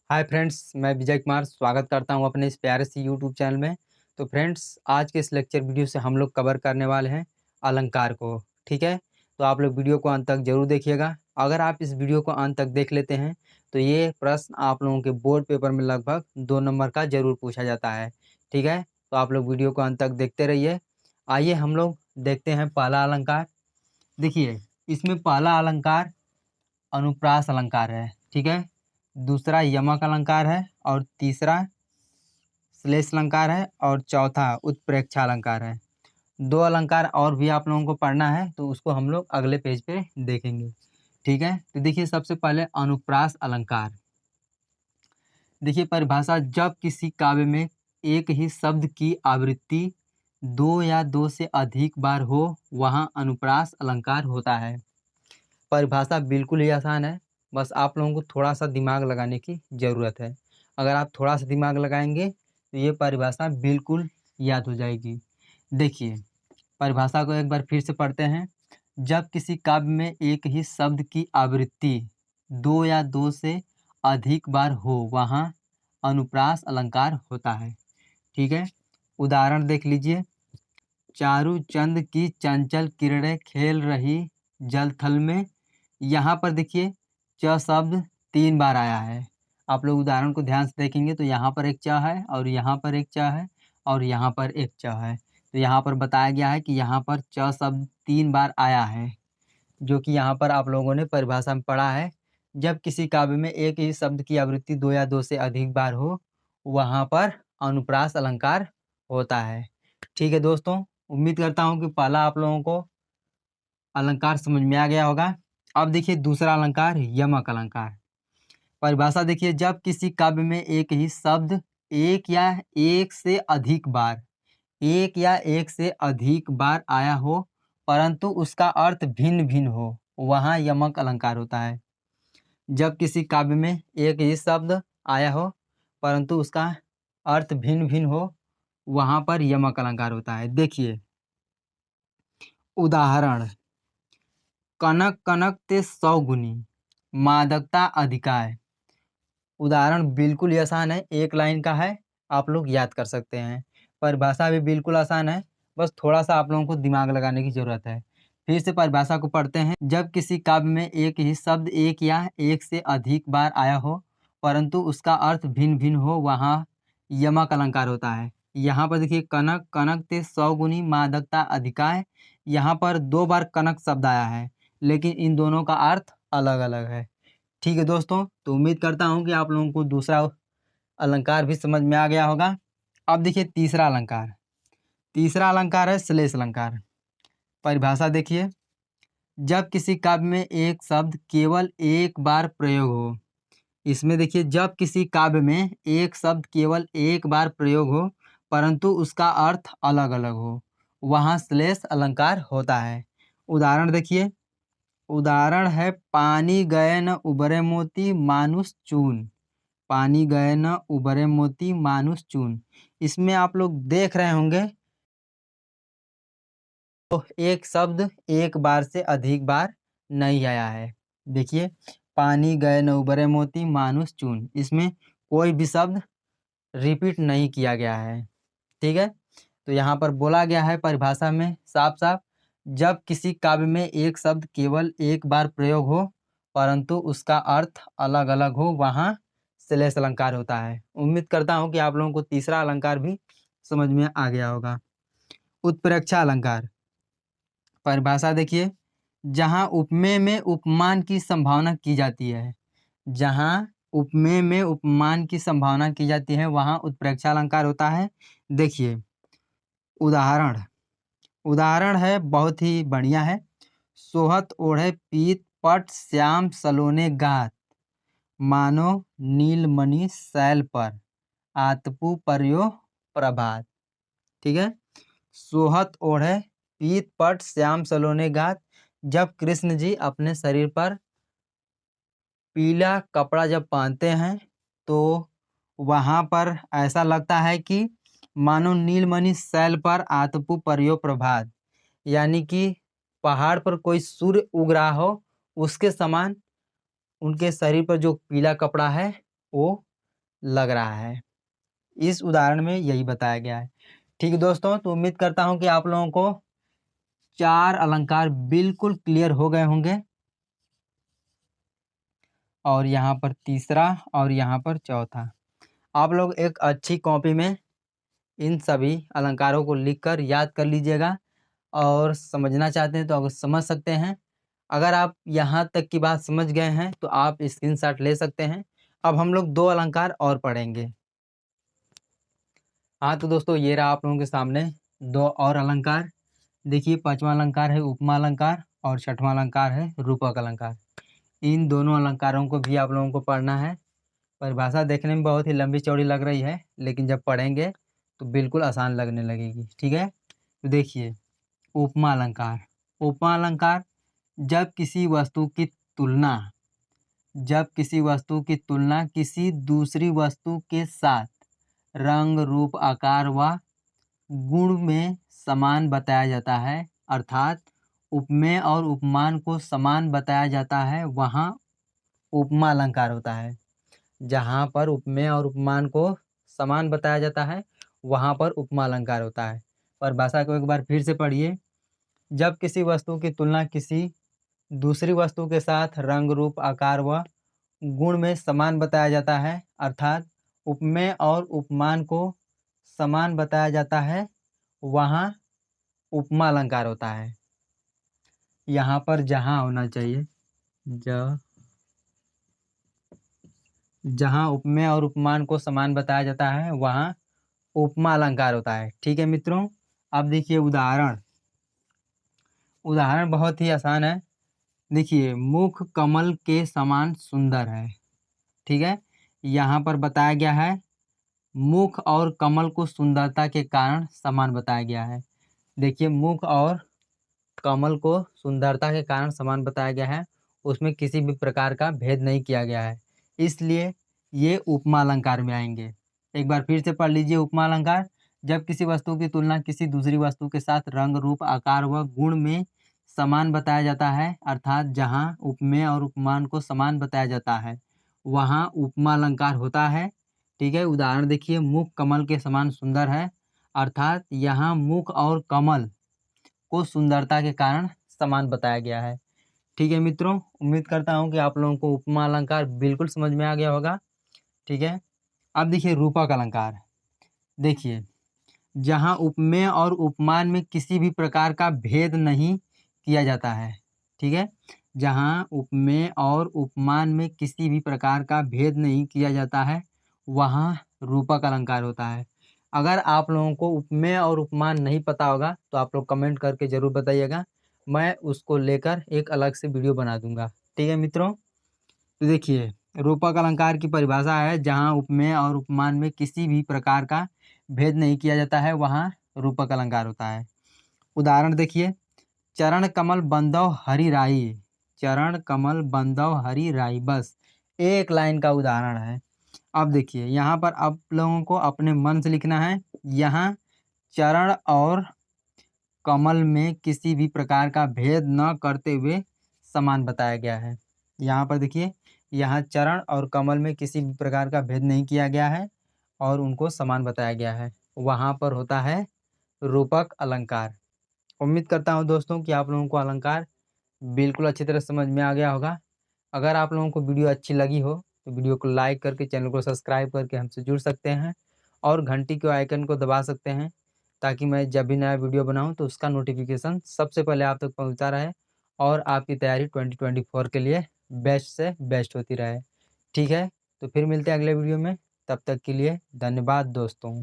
Hi friends, मैं विजय कुमार स्वागत करता हूं अपने इस प्यारे से यूट्यूब चैनल में। तो फ्रेंड्स, आज के इस लेक्चर वीडियो से हम लोग कवर करने वाले हैं अलंकार को। ठीक है, तो आप लोग वीडियो को अंत तक जरूर देखिएगा। अगर आप इस वीडियो को अंत तक देख लेते हैं तो ये प्रश्न आप लोगों के बोर्ड पेपर में लगभग 2 नंबर का जरूर पूछा जाता है। ठीक है, तो आप लोग वीडियो को अंत तक देखते रहिए। आइए हम लोग देखते हैं पहला अलंकार। देखिए, इसमें पहला अलंकार अनुप्रास अलंकार है। ठीक है, दूसरा यमक अलंकार है और तीसरा श्लेष अलंकार है और चौथा उत्प्रेक्षा अलंकार है। 2 अलंकार और भी आप लोगों को पढ़ना है तो उसको हम लोग अगले पेज पे देखेंगे। ठीक है, तो देखिए सबसे पहले अनुप्रास अलंकार। देखिए परिभाषा, जब किसी काव्य में एक ही शब्द की आवृत्ति 2 या 2 से अधिक बार हो वहाँ अनुप्रास अलंकार होता है। परिभाषा बिल्कुल ही आसान है, बस आप लोगों को थोड़ा सा दिमाग लगाने की ज़रूरत है। अगर आप थोड़ा सा दिमाग लगाएंगे तो ये परिभाषा बिल्कुल याद हो जाएगी। देखिए, परिभाषा को एक बार फिर से पढ़ते हैं। जब किसी काव्य में एक ही शब्द की आवृत्ति 2 या 2 से अधिक बार हो वहाँ अनुप्रास अलंकार होता है। ठीक है, उदाहरण देख लीजिए। चारू चंद की चंचल किरणें खेल रही जल थल में। यहाँ पर देखिए च शब्द 3 बार आया है। आप लोग उदाहरण को ध्यान से देखेंगे तो यहाँ पर एक च है और यहाँ पर एक च है और यहाँ पर एक च है। तो यहाँ पर बताया गया है कि यहाँ पर च शब्द 3 बार आया है, जो कि यहाँ पर आप लोगों ने परिभाषा में पढ़ा है। जब किसी काव्य में एक ही शब्द की आवृत्ति 2 या 2 से अधिक बार हो वहाँ पर अनुप्रास अलंकार होता है। ठीक है दोस्तों, उम्मीद करता हूँ कि पहला आप लोगों को अलंकार समझ में आ गया होगा। अब देखिए दूसरा अलंकार यमक अलंकार। परिभाषा देखिए, जब किसी काव्य में एक ही शब्द एक या एक से अधिक बार आया हो परंतु उसका अर्थ भिन्न भिन्न हो वहाँ यमक अलंकार होता है। जब किसी काव्य में एक ही शब्द आया हो परंतु उसका अर्थ भिन्न भिन्न हो वहाँ पर यमक अलंकार होता है। देखिए उदाहरण, कनक कनक ते 100 गुनी मादकता अधिकाय। उदाहरण बिल्कुल ही आसान है, एक लाइन का है, आप लोग याद कर सकते हैं। परिभाषा भी बिल्कुल आसान है, बस थोड़ा सा आप लोगों को दिमाग लगाने की जरूरत है। फिर से परिभाषा को पढ़ते हैं। जब किसी काव्य में एक ही शब्द एक या एक से अधिक बार आया हो परंतु उसका अर्थ भिन्न भिन्न हो वहाँ यमक अलंकार होता है। यहाँ पर देखिए कनक कनक ते 100 गुनी मादकता अधिकाय। यहाँ पर 2 बार कनक शब्द आया है लेकिन इन दोनों का अर्थ अलग अलग है। ठीक है दोस्तों, तो उम्मीद करता हूँ कि आप लोगों को दूसरा अलंकार भी समझ में आ गया होगा। अब देखिए तीसरा अलंकार। तीसरा अलंकार है श्लेष अलंकार। परिभाषा देखिए, जब किसी काव्य में एक शब्द केवल एक बार प्रयोग हो। इसमें देखिए जब किसी काव्य में एक शब्द केवल एक बार प्रयोग हो परंतु उसका अर्थ अलग अलग हो वहाँ श्लेष अलंकार होता है। उदाहरण देखिए, उदाहरण है पानी गए न उबरे मोती मानुष चून। पानी गए न उबरे मोती मानुष चून। इसमें आप लोग देख रहे होंगे तो एक शब्द एक बार से अधिक बार नहीं आया है। देखिए पानी गए न उबरे मोती मानुष चून, इसमें कोई भी शब्द रिपीट नहीं किया गया है। ठीक है, तो यहाँ पर बोला गया है परिभाषा में साफ साफ, जब किसी काव्य में एक शब्द केवल एक बार प्रयोग हो परंतु उसका अर्थ अलग अलग हो वहाँ श्लेष अलंकार होता है। उम्मीद करता हूँ कि आप लोगों को तीसरा अलंकार भी समझ में आ गया होगा। उत्प्रेक्षा अलंकार। परिभाषा देखिए, जहाँ उपमेय में उपमान की संभावना की जाती है। जहाँ उपमेय में उपमान की संभावना की जाती है वहाँ उत्प्रेक्षा अलंकार होता है। देखिए उदाहरण, उदाहरण है बहुत ही बढ़िया है। सोहत ओढ़े पीत पट श्याम सलोने गात मानो नीलमणि शैल पर आतपु पर्यो प्रभात। ठीक है, सोहत ओढ़े पीत पट श्याम सलोने गात। जब कृष्ण जी अपने शरीर पर पीला कपड़ा जब पहनते हैं तो वहाँ पर ऐसा लगता है कि मानो नीलमणि शैल पर आतपु पर्यो प्रभात, यानी कि पहाड़ पर कोई सूर्य उग रहा हो उसके समान उनके शरीर पर जो पीला कपड़ा है वो लग रहा है। इस उदाहरण में यही बताया गया है। ठीक है दोस्तों, तो उम्मीद करता हूँ कि आप लोगों को 4 अलंकार बिल्कुल क्लियर हो गए होंगे। और यहाँ पर तीसरा और यहाँ पर चौथा। आप लोग एक अच्छी कॉपी में इन सभी अलंकारों को लिखकर याद कर लीजिएगा, और समझना चाहते हैं तो आप समझ सकते हैं। अगर आप यहाँ तक की बात समझ गए हैं तो आप स्क्रीनशॉट ले सकते हैं। अब हम लोग 2 अलंकार और पढ़ेंगे। हाँ तो दोस्तों, ये रहा आप लोगों के सामने 2 और अलंकार। देखिए, 5वां अलंकार है उपमा अलंकार और 6वां अलंकार है रूपक अलंकार। इन दोनों अलंकारों को भी आप लोगों को पढ़ना है। परिभाषा देखने में बहुत ही लंबी चौड़ी लग रही है, लेकिन जब पढ़ेंगे तो बिल्कुल आसान लगने लगेगी। ठीक है, तो देखिए, उपमा अलंकार। उपमा अलंकार जब किसी वस्तु की तुलना किसी दूसरी वस्तु के साथ रंग, रूप, आकार व गुण में समान बताया जाता है, अर्थात उपमेय और उपमान को समान बताया जाता है, वहाँ उपमा अलंकार होता है। जहाँ पर उपमेय और उपमान को समान बताया जाता है, वहाँ पर उपमा अलंकार होता है। परिभाषा को एक बार फिर से पढ़िए। जब किसी वस्तु की तुलना किसी दूसरी वस्तु के साथ रंग, रूप, आकार व गुण में समान बताया जाता है, अर्थात उपमेय और उपमान को समान बताया जाता है, वहाँ उपमा अलंकार होता है। यहाँ पर जहाँ होना चाहिए, जहाँ उपमेय और उपमान को समान बताया जाता है, वहाँ उपमा अलंकार होता है। ठीक है मित्रों, अब देखिए उदाहरण बहुत ही आसान है। देखिए, मुख कमल के समान सुंदर है। ठीक है, यहाँ पर बताया गया है मुख और कमल को सुंदरता के कारण समान बताया गया है। देखिए, मुख और कमल को सुंदरता के कारण समान बताया गया है, उसमें किसी भी प्रकार का भेद नहीं किया गया है, इसलिए ये उपमा अलंकार में आएंगे। एक बार फिर से पढ़ लीजिए उपमा अलंकार। जब किसी वस्तु की तुलना किसी दूसरी वस्तु के साथ रंग, रूप, आकार व गुण में समान बताया जाता है, अर्थात जहाँ उपमेय और उपमान को समान बताया जाता है, वहाँ उपमा अलंकार होता है। ठीक है, उदाहरण देखिए, मुख कमल के समान सुंदर है, अर्थात यहाँ मुख और कमल को सुंदरता के कारण समान बताया गया है। ठीक है मित्रों, उम्मीद करता हूँ कि आप लोगों को उपमा अलंकार बिल्कुल समझ में आ गया होगा। ठीक है, अब देखिए रूपक अलंकार। देखिए, जहाँ उपमेय और उपमान में किसी भी प्रकार का भेद नहीं किया जाता है। ठीक है, जहाँ उपमेय और उपमान में किसी भी प्रकार का भेद नहीं किया जाता है, वहाँ रूपक अलंकार होता है। अगर आप लोगों को उपमेय और उपमान नहीं पता होगा तो आप लोग कमेंट करके ज़रूर बताइएगा, मैं उसको लेकर एक अलग से वीडियो बना दूंगा। ठीक है मित्रों, तो देखिए, रूपक अलंकार की परिभाषा है, जहाँ उपमेय और उपमान में किसी भी प्रकार का भेद नहीं किया जाता है, वहाँ रूपक अलंकार होता है। उदाहरण देखिए, चरण कमल बंदव हरि राई। चरण कमल बंदव हरि राई, बस एक लाइन का उदाहरण है। अब देखिए, यहाँ पर आप लोगों को अपने मन से लिखना है। यहाँ चरण और कमल में किसी भी प्रकार का भेद न करते हुए समान बताया गया है। यहाँ पर देखिए, यहाँ चरण और कमल में किसी भी प्रकार का भेद नहीं किया गया है और उनको समान बताया गया है, वहाँ पर होता है रूपक अलंकार। उम्मीद करता हूँ दोस्तों कि आप लोगों को अलंकार बिल्कुल अच्छी तरह समझ में आ गया होगा। अगर आप लोगों को वीडियो अच्छी लगी हो तो वीडियो को लाइक करके, चैनल को सब्सक्राइब करके हमसे जुड़ सकते हैं और घंटी के आइकन को दबा सकते हैं, ताकि मैं जब भी नया वीडियो बनाऊं तो उसका नोटिफिकेशन सबसे पहले आप तक पहुंचता रहे और आपकी तैयारी 2024 के लिए बेस्ट से बेस्ट होती रहे। ठीक है, तो फिर मिलते हैं अगले वीडियो में। तब तक के लिए धन्यवाद दोस्तों।